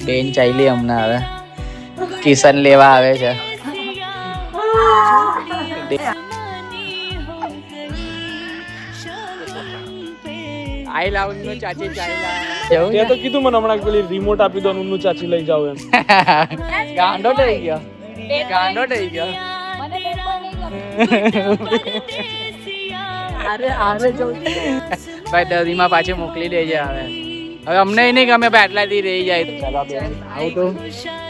બેન ચાલી હમણાં હવે કિશન લેવા આવે છે. આઈ લવ નું ચાચી ચાઈલા તે તો કીધું મને હમણાં પેલી રિમોટ આપી દો નું ચાચી લઈ જાવ એમ. ગાંડો થઈ ગયો, ગાંડો થઈ ગયો. ભાઈ દરીમાં પાછી મોકલી દેજે હવે. હવે અમને નહીં ગમે ભાઈ આટલાથી રહી જાય. આવું તો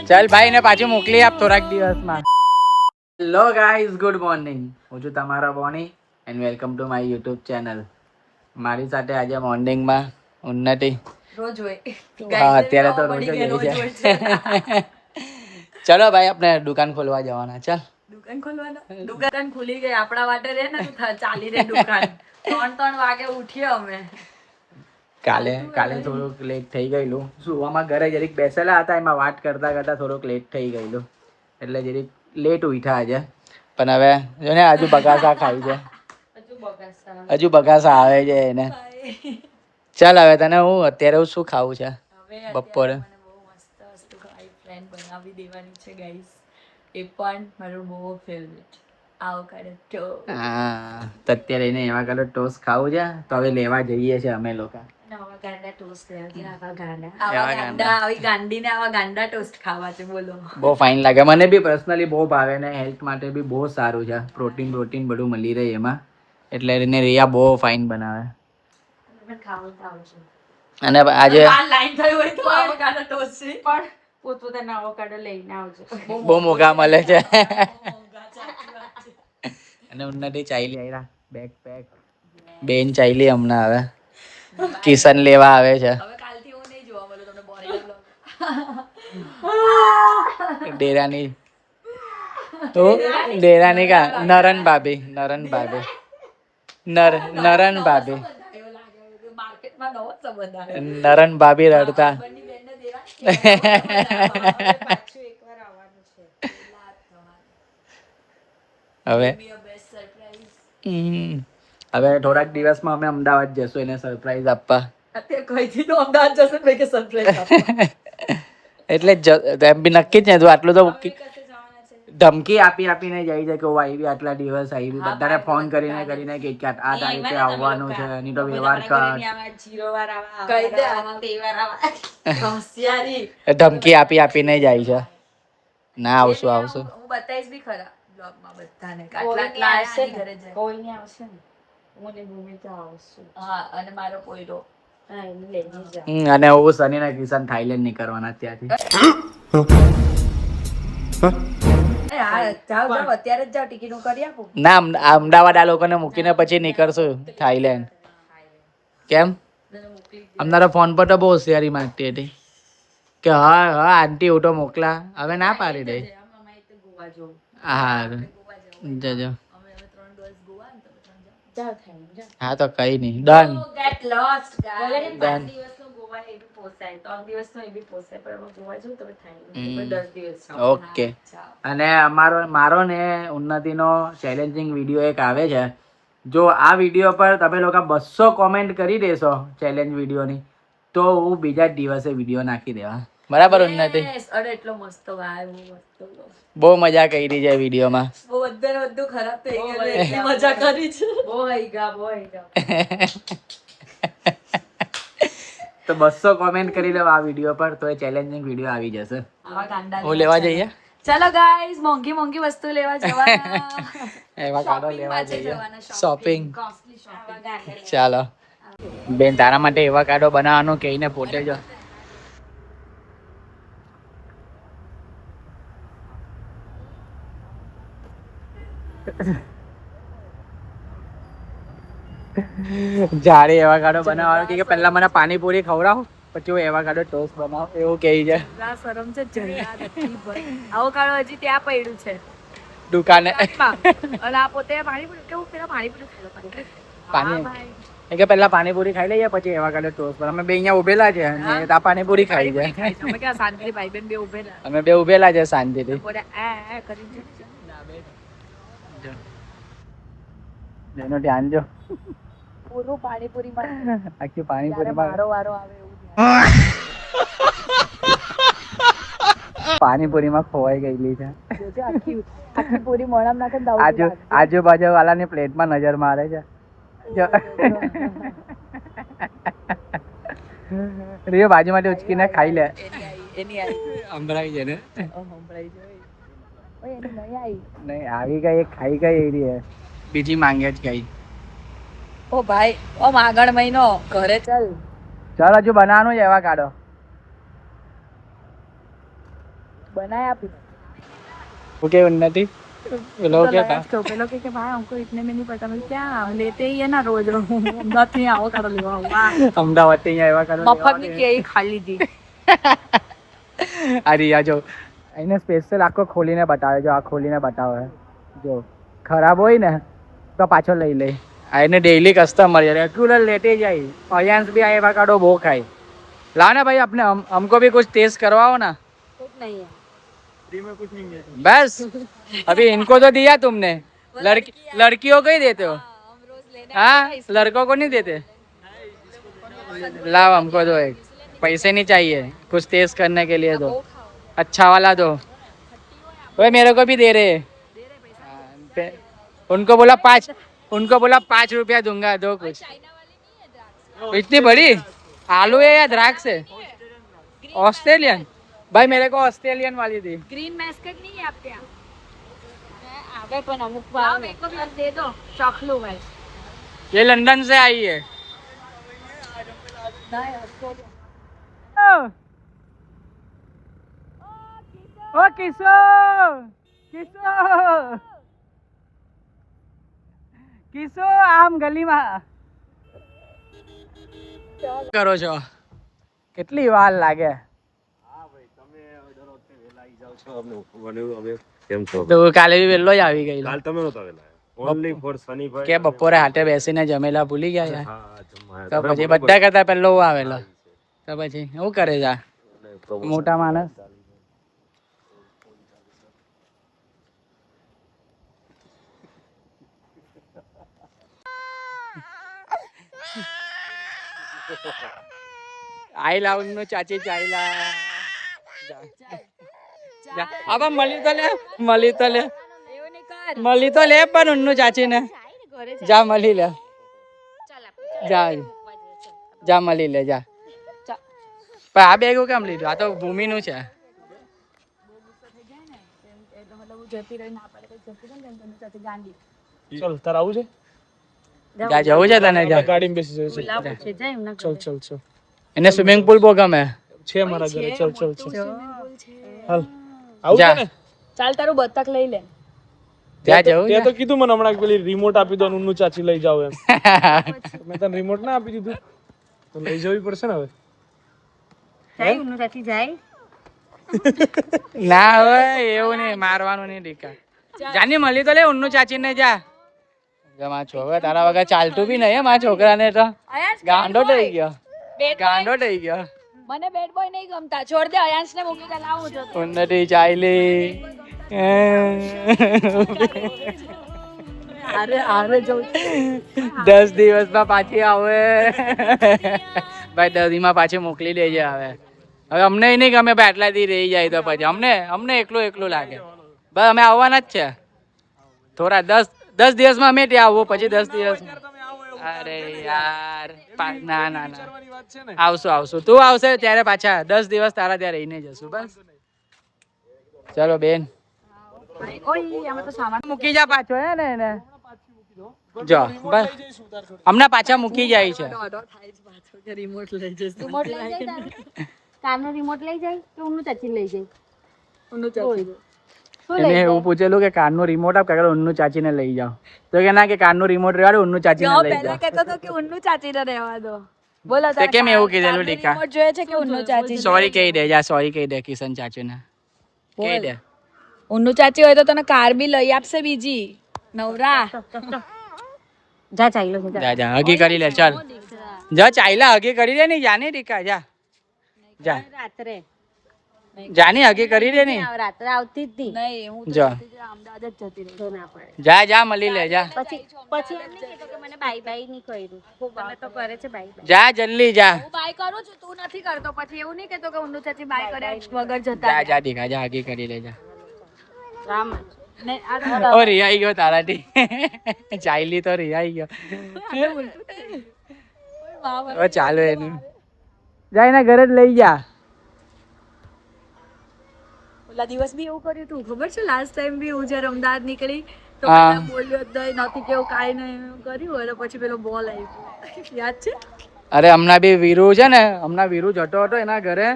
ચાલ ભાઈ ને પાછી મોકલી આપ થોડાક દિવસમાં. Hello guys, good morning. હું છું તમારા Boney and welcome to my YouTube channel. મારી સાથે આજે મોર્નિંગમાં ઉન્નતિ રોજ હોય. હા અત્યારે તો રોજ જ હોય છે. ચલો ભાઈ આપણે દુકાન ખોલવા જવાના. ચાલ દુકાન ખોલવાના. દુકાન ખુલી ગઈ આપણા માટે રે ને ચાલી રે દુકાન. 3 વાગે ઉઠીએ અમે. કાલે થોડુંક લેટ થઈ ગયેલું. સુવામાં ઘરે જરીક બેસેલા હતા, એમાં વાત કરતા કરતા થોડુંક લેટ થઈ ગયેલું, એટલે જરીક લેટ ઉઠ્યા આજે. પણ હવે જો ને હજુ બગાસા ખાય છે, હજુ બગાસા આવે છે એને. ચાલ હવે તને હું અત્યારે શું ખાવું છે બપોરે? મને બહુ મસ્ત વસ્તુ ફ્રેન્ડ બનાવી દેવાની છે ગાઈસ. એ પણ મારું બહુ ફેવરેટ આવકાડો ટોસ્ટ. હા તો અત્યારે એને એવા કાલે ટોસ્ટ ખાવું છે, તો હવે લેવા જઈએ છે અમે લોકો. આવા ગાંડા ટોસ્ટ આવી ગાંડીને આવા ગાંડા ટોસ્ટ ખાવા છે. બોલો બહુ ફાઇન લાગે. મને બી પર્સનલી બહુ ભાવે ને હેલ્થ માટે બી બહુ સારું છે. પ્રોટીન બધું મળી રહે એમાં, એટલે એને રિયા બહુ ફાઇન બનાવે. અને આજે લાઈન થઈ હોય તો આવકાડો ટોસ્ટ છે, પણ પોતપોતાના આવકાડો લઈને આવજો. બહુ મોંઘા મળે છે. અને ઉન્નતિ ચાલી આવ્યા બેગ પેક. બેન ચાલી હમણાં હવે કિશન લેવા આવે છે. હવે કાલથી હું નહીં જોવા મળું તમને બોરી ડેરાની તો ડેરાની કા નરન ભાભી નરન ભાભી માર્કેટમાં નવો સંબંધ આવે. નરન ભાભી રડતા. હવે હવે થોડાક દિવસમાં અમે અમદાવાદ જશું એને સરપ્રાઈઝ આપવા. અત્યારે કઈથી તો અમદાવાદ જશે ને કે સરપ્રાઈઝ આપવા. એટલે એમ બી નક્કી જ ને, તું આટલું તો ધમકી આપીને જાય છે કે હું આવી આટલા દિવસ આવી. બધાને ફોન કરીને કે આ તારીખે આવવાનું છે, નહીં તો વ્યવહાર કર. ધમકી આપીને જાય છે. ના આવશું હું બતાવીશ બી ખરા બ્લોગમાં બધાને. આટલા આવશે ને ઘરે જાય. કોઈને આવશે ને મને ભૂમિકા આવશે. હા અને મારો પોયરો. અને હું સની ના કિશન થાઈલેન્ડ ની કરવાના ત્યાંથી. અત્યારે જ જાવ, ટિકિટ હું કરી આપું. ના અમદાવાદ આ લોકોને મૂકીને પછી નીકળશું થાઈલેન્ડ. કેમ? અમારા ફોન પર તો બહુ હોશિયારી માંગતી હતી કે હા આંટી હું તો મોકલા. હવે ના પાડી દે. હા જજો. હા તો કઈ નઈ, ડન. ઓકે. અને મારો ને ઉન્નતિનો ચેલેન્જિંગ વિડીયો એક આવે છે. જો આ વિડીયો પર તમે લોકો 200 કોમેન્ટ કરી દેશો ચેલેન્જ વિડીયોની, તો હું બીજા જ દિવસે વિડીયો નાખી દેવા. બરાબર ઉન્નતિ? એટલો મસ્ત બહુ મજા કરી છે વિડીયોમાં. બધું ખરાબ થઈ ગયું. મજા કરી છે. તો 200 કોમેન્ટ કરી લો આ વિડીયો પર, તો એ ચેલેન્જિંગ વિડીયો આવી જશે. હું લેવા જઈએ. ચલો ગાઈઝ, મોંઘી વસ્તુ લેવા જવાના. એવા કાઢો લેવા જઈએ. શોપિંગ. ચાલો બેન, તારા માટે એવા કાઢો બનાવવાનું કહીને પોતે જ જાડે એવા કાઢો બનાવવાનું કે પહેલા મને પાણીપુરી ખવડાવો, પછી હું એવા કાઢો ટોસ્ટ બનાવ, એવું કહી છે. શરમ છે આવો કાઢો હજી ત્યાં પડ્યું છે દુકાને. અને આ પોતે પાણીપુરી કેવું, પેલા પાણીપુરી કે પહેલા પાણીપુરી ખાઈ લઈએ પછી એવા કાઢો ટોસ્ટ. અમે બે અહીંયા ઉભેલા છે અને આ પાણીપુરી ખાઈ જાય. શાંતિથી ભાઈ બેન બે ઉભેલા. અમે બે ઉભેલા છે શાંતિથી. એનું ધ્યાન જો. પૂરું પાણીપુરી માં આખી પાણીપુરી માં વારો આવે એવું. પાણીપુરીમાં ખોવાઈ ગયેલી છે. આખી પૂરી મોણામાં નાખે ને આજુબાજુ વાળાની પ્લેટમાં નજર મારે છે. જો રિયો બાજુમાંથી ઉચકીને ખાઈ લે. સંભળાઈ છે ને? નહીં આવી ગઈ, એક ખાઈ ગઈ એ રહી. બીજી માંગે જ ગઈ. ઓ ભાઈ, ઓ આગળ મહિનો ઘરે ચાલ. ચાલ હજુ બનાવવાનું છે, એવા કાઢો. बनाया आपने? ओके उन्नति लोग क्या था पेलो के भाई हमको इतने में नहीं पता, मैं क्या लेते ही है ना रोज रोज अमदावाद में आओ कर लेवा वाह अमदावाद થી આવ્યા કરો મફત ની કેઈ ખાલી દી. અરે આ જો એને સ્પેશિયલ આખો ખોલીને બતાવે. જો આ ખોલીને બતાવે, જો ખરાબ હોય ને તો પાછો લઈ લે. આ એને ડેઈલી કસ્ટમર है, रेगुलर लेते जाए. अयांश भी आए एवोकाडो बहुत खाए. लाओ ना भाई, अपने हमको भी कुछ टेस्ट करवाओ ना. कुछ नहीं है फ्री में कुछ नहीं है. बस अभी इनको तो दिया तुमने, लड़कियों को ही देते हो. हम रोज लेने हाँ, लड़कों को नहीं देते. लाओ हमको दो एक. पैसे नहीं चाहिए, कुछ टेस्ट करने के लिए दो. अच्छा वाला दो. ओए मेरे को भी दे रहे. उनको बोला 5 रुपया दूंगा, दो कुछ. इतनी बड़ी आलू है या द्राक्ष है? ऑस्ट्रेलियन. भाई मेरे को ऑस्ट्रेलियन वाली दी. ग्रीन मैस्केट नहीं है आपके यहाँ? आगे पर अमुक भाव मेरे को भी दे दो, चख लो भाई. ये लंदन से आई है. ओ किसो કિસો આમ ગલીમાં કરો છો. કેટલી વાર લાગે? તો કાલે બી વહેલો જ આવી ગઈ. કે બપોરે હાથે બેસીને જમેલા ભૂલી ગયા. તો પછી બધા કરતા પહેલો હું આવેલો. તો પછી શું કરે છે મોટા માણસ? આઈ લાવ નો ચાચી ચાઈલા. अब મળી તો લે પણ ઉન્નું ચાચી ને જા મળી લે. જા મળી લે જા. પણ આ બેગ કેમ લીધું? આ તો ભૂમિ નું છે. ચલ તાર આવું છે? જા જવું છે તને? જા ગાડીમાં બેસી જશે. ચલ ચલ ચલ. એને સ્વિમિંગ પુલ બહુ ગમે છે મારા ઘરે. ચલ ચલ ચલ. હાલ આવું છે ને? ચાલ તારું બતક લઈ લે. ત્યાં જવું તે તો કીધું મને હમણાં પેલી રિમોટ આપી દો, ઉન્નુ ચાચી લઈ જાવ એમ. મેં તને રિમોટ ના આપી દીધું તો લઈ જવી પડશે ને હવે. જાય ઉન્નુ ચાચી જાય. ના હવે એવું નહીં, મારવાનું નહીં દીકા. જાની મળી તો લે ઉન્નુ ચાચી ને જા. મારા છોકરા તારા વગર ચાલતું બી નહીં. મારા છોકરાને તો ગાંડો થઈ ગયો. મને બેડ બોય નહીં ગમતા. છોડ દે, અયાંશ ને મૂકી દે. લાવું જો ઉન્નતિ ચાઈલી. આરે જો 10 દિવસમાં પાછી આવે. ભાઈ 10 દિવસમાં પાછી મોકલી દેજે. હવે અમને નહીં ગમે ભાઈ, આટલા દી રહી જાય તો પછી અમને એકલું લાગે. બસ અમે આવવાના જ છે. થોડા 10 દિવસમાં અમે ત્યાં આવો, પછી 10 દિવસ. અરે યાર ના આવશું. તું આવશે ત્યારે પાછા 10 દિવસ તારા ત્યાં રહીને જશું. બસ ચલો બેન, મૂકી જા પાછો. હે ને એને જો બસ હમણાં પાછા મૂકી જાય છે. રિમોટ લઈ જાય. કારનો રિમોટ લઈ જાય કે ઉન્નુ ચાચી લઈ જાય? ઉન્નુ ચાચી. એને એવું પૂછેલું કે કારનો રિમોટ આપ, કે ઉન્નુ ચાચીને લઈ જાઓ. તો કે ના, કે કારનો રિમોટ રહેવા દો, ઉન્નુ ચાચીને લઈ જાઓ. પહેલા કહેતો તો કે ઉન્નુ ચાચીને રહેવા દો. બોલો તે કેમ એવું કીધેલું દીકા? રિમોટ જોઈએ છે કે ઉન્નુ ચાચી? સોરી કહી દે, જા સોરી કહી દે કિશન ચાચીને. કહી દે ઉન્નુ ચાચી હોય તો તને કાર બી લઈ આપશે બીજી. નવરા જા ચાઈલો જા હગી કરી લે. ચાલ જા ચાઈલા હગી કરી લે. નહીં જાને દીકા જા. રાત્રે જાની હગી કરી દે ની રાત્રે આવતી જ હતી. નહીં હું જા અમદાવાદ જ જતી રહી. તો ના પડે. જા મળી લે જા પછી એમ નહીં કીધું કે મને બાય બાય નહીં કર્યું. તમે તો કરે છે બાય બાય. જા જલ્દી જા હું બાય કરું છું તું નથી કરતો પછી એવું નહીં કહેતો કે ઊંડું ચાચી બાય કર્યા વગર જતા જા દીકા જા હગી કરી લે જા રામ ને આ ઓ રિયાઈ ગયો તારાથી ચાઈલી તો રિયાઈ ગયો ઓ ચાલો એનું જા એના ઘરે જ લઈ જા ઓલા દિવસ બી એવું કર્યું તું ખબર છે લાસ્ટ ટાઈમ બી હું જ્યારે અમદાવાદ નીકળી તો હા. પેલા બોલ્યો જ નથી કેવું કાંઈ નહીં એવું કર્યું અને પછી પેલો બોલ આવ્યો યાદ છે અરે હમણાં બી વીરુ છે ને હમણાં વીરુ જતો હતો એના ઘરે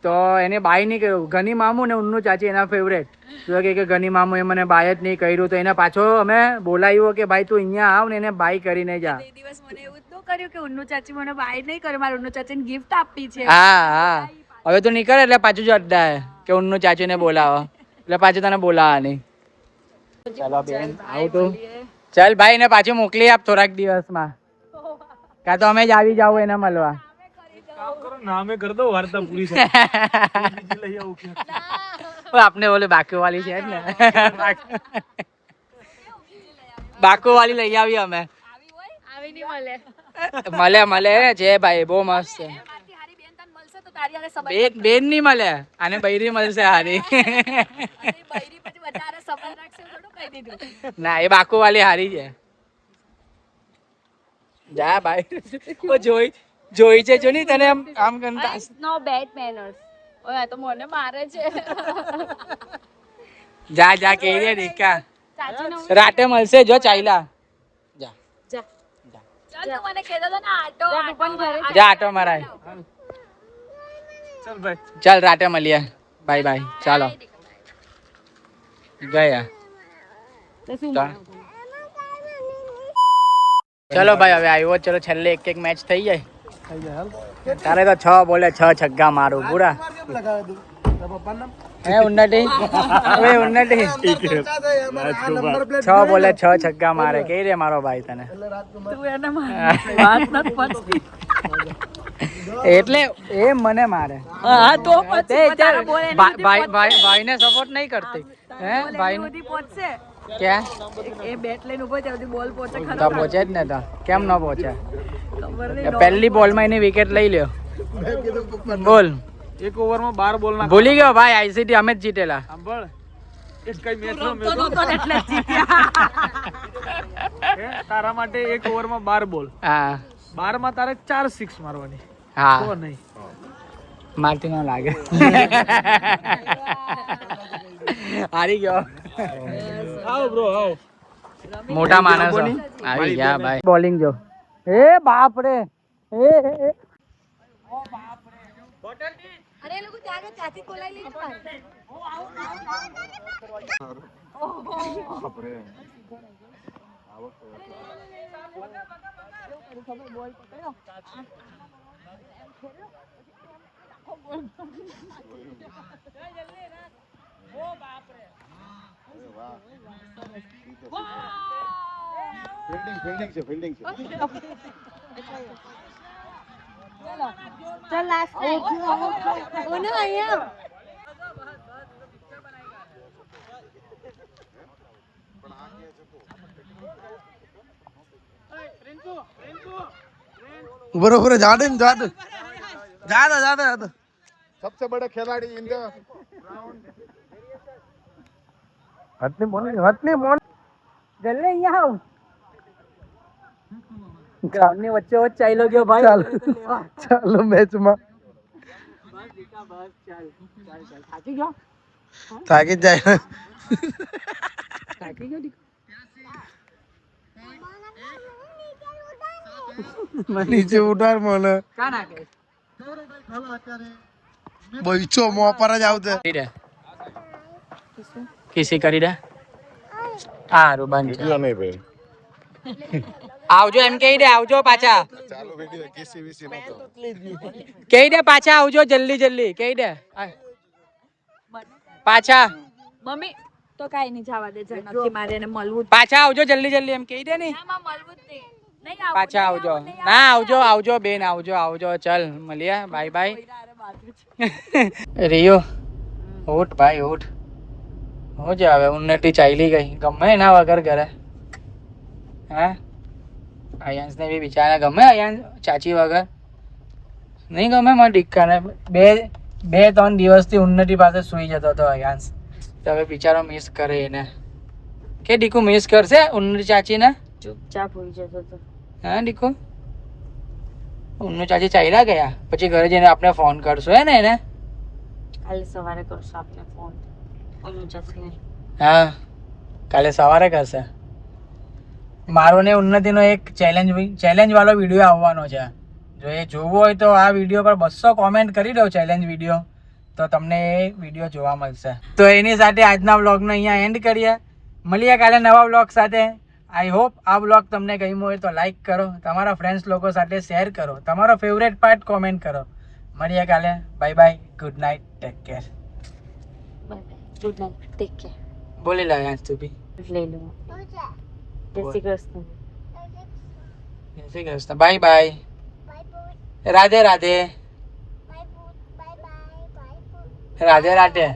તો એને બાય નહીં કર્યું ઘની મામુ ને ઉન્નુ ચાચી એના ફેવરેટ તો કે ઘની મામુ એ મને બાય જ નહીં કર્યું તો એને પાછો અમે બોલાવ્યો કે ભાઈ તું અહીંયા આવ ને એને બાય કરીને જા એ દિવસ મને એવું જ ન કર્યું કે ઉન્નુ ચાચી મને બાય નહીં કરે મારે ઉન્નુ ચાચીને ગિફ્ટ આપી છે હા હવે તું નીકળે એટલે પાછું જ અડ્ડા કે ઉન્નુ ચાચીને બોલાવો એટલે પાછું તને બોલાવવાની ચાલો બેન આવું તું ચાલ ભાઈ ને પાછું મોકલી આપ થોડાક દિવસમાં કાં તો અમે જ આવી જાવ એને મળવા काम करो नामे कर दो वार्ता पूरी से लई आऊं क्या આપને બોલે બાકુ વાલી છે જ ને બાકુ વાલી લઈ આવી અમે આવી નહીં મળે મળે છે ભાઈ બહુ મસ્ત છે મારી હારી બેન તને મળશે તો તારી હારે સંબંધ બેન નહીં મળે આને બૈરી મળશે હારી બૈરી પછી વધારે સંબંધ રાખશે એવું થોડું કહી દીધું ના એ બાકુ વાલી હારી છે જા ભાઈ ઓ જોઈ છે જો નહીં તને આમ કરતા નો બેડ મેનર્સ. ઓય તો મને મારે છે જા કહી દે દીકા રાતે મળશે જો ચાઈલા જા જા ચાલ તું મને કહેતો હતો ને આટો જા આટો મરાય चल भाई ચાલ રાતે મળીએ બાય બાય ચાલો ગયા ચલો ભાઈ હવે આવ્યો ચલો છેલ્લે એક મેચ થઈ જાય તારે તો 6 બોલે 6 છગ્ગા મારું પૂરા હે ઉન્નતિ ઓય ઉન્નતિ 6 બોલે 6 છગ્ગા મારે કઈ રે મારો ભાઈ તને તું એને વાત નથી પડતી એટલે એ મને મારે હા તો પછી તારા બોલ એની ભાઈ ને સપોર્ટ નહીં કરતી હે ભાઈ સુધી પહોંચશે ક્યાં એ બેટ લઈને ઉભો છે બધી બોલ પહોંચે તો ખરો પહોંચે જ ને તો કેમ ન પહોંચે ખબર નહીં પહેલી બોલમાં એની વિકેટ લઈ લ્યો બોલ एक ओवर में 12 बॉल ना ભૂલી ગયો ભાઈ આઈસીટી અમે જ જીતેલા सांभळ एक कई मैच નો તો નહોતો ને એટલે જ જીત્યા તારા માટે એક ઓવર માં 12 બોલ હા 12 માં તારે 4 સિક્સ મારવાની હા તો નહીં મારતી ન લાગે હારી ગયો આવો બ્રો આવો મોટા માણસ આવી ગયા ભાઈ બોલિંગ જો એ બાપ રે એ અરે એ લોકો ત્યાં આગળ ચાચી કોલાઈ લઈને પાડે. ચાલ લાસ્ટ ટાઈમ. ઓનો અહીંયા बरोबर जाते जाते जाता जाता जाता सबसे बड़े खिलाड़ी इन हटनी मोन જલ્દી અહીંયા આવ ગ્રાઉન્ડ ની વચ્ચે વચ્ચે ચાલ્યો ગયો ભાઈ ચાલો मैच में થાકી ગયો ताकि जाए થાકી ગયો नीचे उठार મને કા નાખે બઈચો મો પર જ આવતે કિસી કરી દે હારું બંધ છે નહીં ભાઈ આવજો એમ કહી દે આવજો પાછા ચાલો વિડિયો કિસી વિસી નતો કહી દે પાછા આવજો જલ્દી જલ્દી કહી દે પાછા મમ્મી તો કાઈ નહીં જવા દે જણ નથી મારે એને મળવું જ. પાછા આવજો જલ્દી જલ્દી એમ કહી દે ને ના, માં મળવું જ નહીં. નહીં આવું, પાછા નહીં આવજો આવું, નહીં ના આવજો આવજો બેન આવજો આવજો ચલ મળીએ બાય બાય આવું. રિયો ઉઠ ભાઈ ઉઠ. હું જ આવે ઉન્નતિ ચાલી ગઈ ગમે એના વગર ઘરે. હા અયાંશને બી બિચારા ગમે અયાંશ ચાચી વગર નહીં ગમે મારા ડીક્કાને. બે ત્રણ દિવસથી ઉન્નતિ પાસે સૂઈ જતો હતો અયાંશ. તો હવે બિચારો મિસ કરે એને. કે ડીકુ મિસ કરશે ઉન્નતિ ચાચીને? ચૂપચાપ હોઈ જતો હતો. હા ડીકુ ઉન્નુ ચાચી ચાલ્યા ગયા પછી ઘરે જઈને આપણે ફોન કરશું હે ને એને? કાલે સવારે કરશો આપને ફોન. હા કાલે સવારે કરશે. મારો ને ઉન્નતિનો એક ચેલેન્જ વાળો વિડીયો આવવાનો છે. જો એ જોવો હોય તો આ વિડીયો પર 200 કોમેન્ટ કરી દો ચેલેન્જ વિડીયો, તો તમને એ વિડીયો જોવા મળશે. તો એની સાથે આજના વ્લોગનો અહીંયા એન્ડ કરીએ. મળીએ કાલે નવા વ્લોગ સાથે. આઈ હોપ આ વ્લોગ તમને ગમ્યો હોય તો લાઈક કરો, તમારા ફ્રેન્ડ્સ લોકો સાથે શેર કરો, તમારો ફેવરેટ પાર્ટ કોમેન્ટ કરો. મળીએ કાલે. Bye bye, good night, take care. Good night, take care. બોલી લે યાર તું બી. લઈ લો. જય શ્રી કૃષ્ણ. જય શ્રી કૃષ્ણ. Bye bye. રાધે રાધે. રાધે રાધે.